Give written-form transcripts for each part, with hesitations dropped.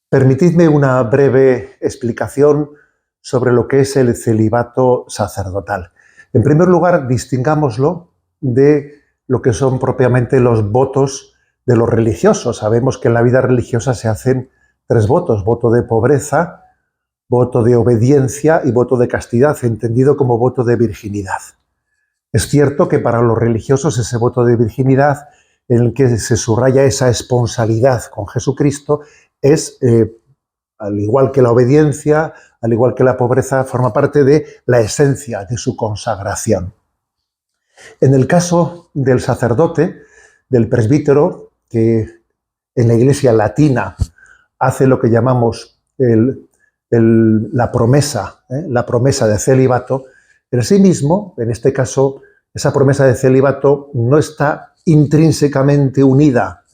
Permitidme una breve explicación sobre lo que es el celibato sacerdotal. En primer lugar, distingámoslo de lo que son propiamente los votos de los religiosos. Sabemos que en la vida religiosa se hacen tres votos: voto de pobreza, voto de obediencia y voto de castidad, entendido como voto de virginidad. Es cierto que para los religiosos ese voto de virginidad, en el que se subraya esa esponsalidad con Jesucristo, es, al igual que la obediencia, al igual que la pobreza, forma parte de la esencia de su consagración. En el caso del sacerdote, del presbítero, que en la Iglesia latina hace lo que llamamos la promesa de celibato, en sí mismo, en este caso, esa promesa de celibato no está intrínsecamente unida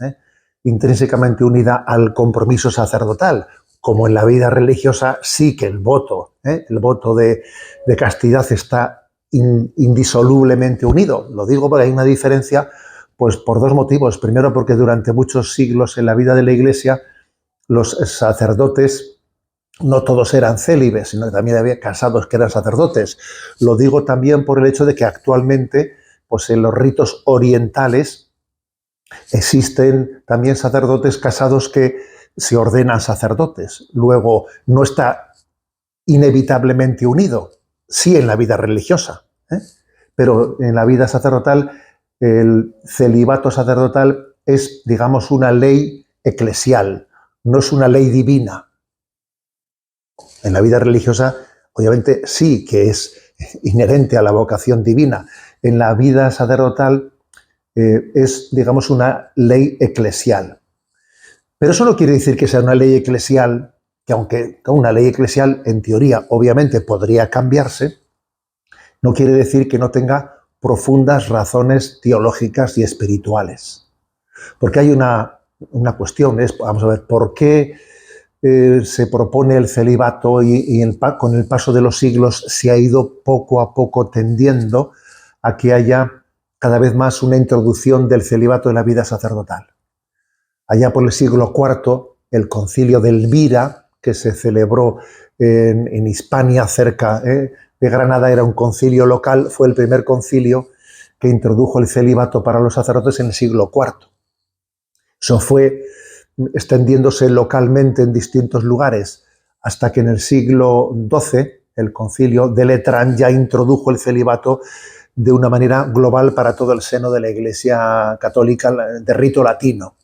al compromiso sacerdotal, como en la vida religiosa sí que el voto de castidad está indisolublemente unido. Lo digo porque hay una diferencia, pues por dos motivos. Primero, porque durante muchos siglos en la vida de la Iglesia los sacerdotes no todos eran célibes, sino que también había casados que eran sacerdotes. Lo digo también por el hecho de que actualmente, pues en los ritos orientales, existen también sacerdotes casados que se ordenan sacerdotes. Luego, no está inevitablemente unido, sí en la vida religiosa, pero en la vida sacerdotal, el celibato sacerdotal es, digamos, una ley eclesial, no es una ley divina. En la vida religiosa, obviamente, sí que es inherente a la vocación divina. En la vida sacerdotal es, digamos, una ley eclesial. Pero eso no quiere decir que sea una ley eclesial, que aunque una ley eclesial, en teoría, obviamente podría cambiarse, no quiere decir que no tenga profundas razones teológicas y espirituales. Porque hay una cuestión, vamos a ver, ¿por qué se propone el celibato y con el paso de los siglos se ha ido poco a poco tendiendo a que haya cada vez más una introducción del celibato en la vida sacerdotal? Allá por el siglo IV, el concilio de Elvira, que se celebró en Hispania, cerca de Granada, era un concilio local, fue el primer concilio que introdujo el celibato para los sacerdotes en el siglo IV. Eso fue extendiéndose localmente en distintos lugares, hasta que en el siglo XII el concilio de Letrán ya introdujo el celibato de una manera global para todo el seno de la Iglesia católica de rito latino.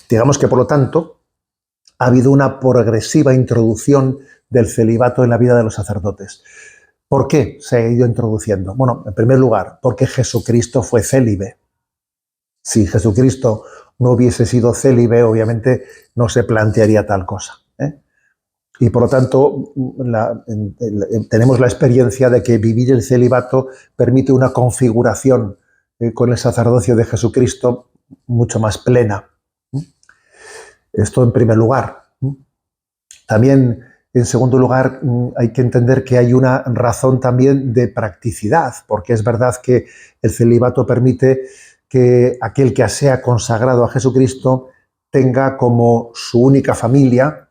Digamos que, por lo tanto, ha habido una progresiva introducción del celibato en la vida de los sacerdotes. ¿Por qué se ha ido introduciendo? Bueno, en primer lugar, porque Jesucristo fue célibe. Si Jesucristo no hubiese sido célibe, obviamente no se plantearía tal cosa. Y por lo tanto, tenemos la experiencia de que vivir el celibato permite una configuración con el sacerdocio de Jesucristo mucho más plena. Esto en primer lugar. También, en segundo lugar, hay que entender que hay una razón también de practicidad, porque es verdad que el celibato permite que aquel que sea consagrado a Jesucristo tenga como su única familia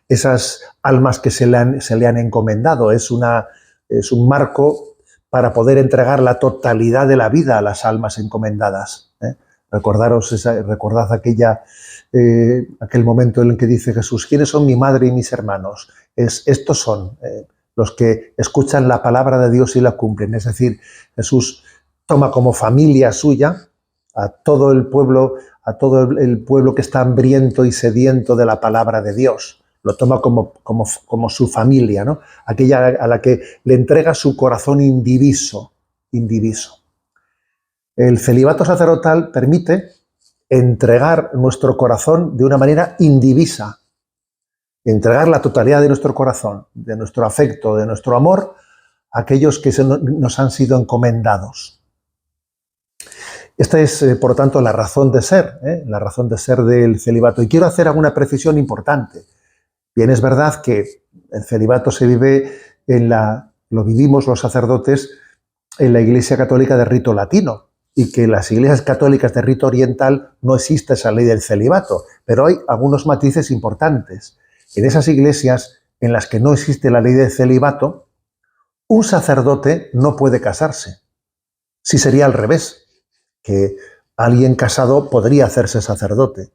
esas almas que se le han encomendado. Es un marco para poder entregar la totalidad de la vida a las almas encomendadas. Recordad aquel momento en el que dice Jesús: ¿quiénes son mi madre y mis hermanos? Estos son los que escuchan la palabra de Dios y la cumplen. Es decir, Jesús toma como familia suya a todo el pueblo que está hambriento y sediento de la palabra de Dios. Lo toma como su familia, ¿no? Aquella a la que le entrega su corazón indiviso. El celibato sacerdotal permite entregar nuestro corazón de una manera indivisa, entregar la totalidad de nuestro corazón, de nuestro afecto, de nuestro amor, a aquellos que nos han sido encomendados. Esta es, por lo tanto, la razón de ser del celibato. Y quiero hacer alguna precisión importante. Bien, es verdad que el celibato se vive lo vivimos los sacerdotes en la Iglesia Católica de rito latino. y que en las iglesias católicas de rito oriental no existe esa ley del celibato, pero hay algunos matices importantes. En esas iglesias en las que no existe la ley del celibato, un sacerdote no puede casarse. Sí sería al revés, que alguien casado podría hacerse sacerdote,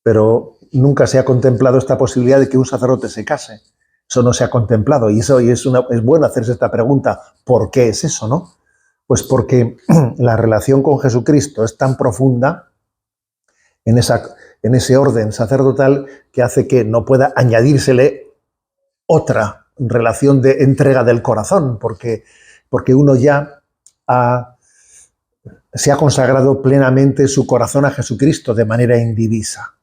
pero nunca se ha contemplado esta posibilidad de que un sacerdote se case. Eso no se ha contemplado y es bueno hacerse esta pregunta, ¿por qué es eso, no? Pues porque la relación con Jesucristo es tan profunda en ese orden sacerdotal que hace que no pueda añadírsele otra relación de entrega del corazón, porque uno ya se ha consagrado plenamente su corazón a Jesucristo de manera indivisa.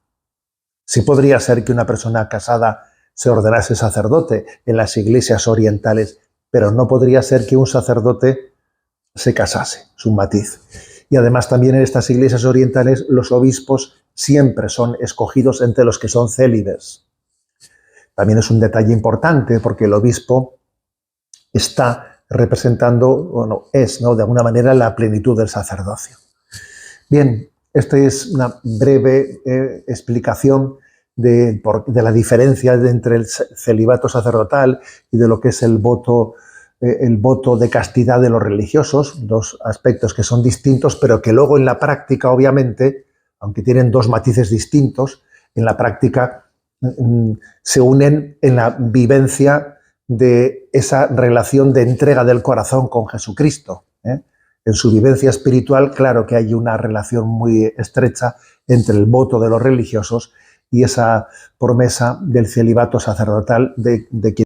Sí podría ser que una persona casada se ordenase sacerdote en las iglesias orientales, pero no podría ser que un sacerdote se casase, es un matiz. Y además también en estas iglesias orientales los obispos siempre son escogidos entre los que son célibes. También es un detalle importante porque el obispo está representando, bueno, ¿no?, de alguna manera la plenitud del sacerdocio. Bien, esta es una breve explicación de la diferencia entre el celibato sacerdotal y de lo que es el voto de castidad de los religiosos, dos aspectos que son distintos, pero que luego en la práctica, obviamente, aunque tienen dos matices distintos, en la práctica se unen en la vivencia de esa relación de entrega del corazón con Jesucristo. En su vivencia espiritual, claro que hay una relación muy estrecha entre el voto de los religiosos y esa promesa del celibato sacerdotal de quien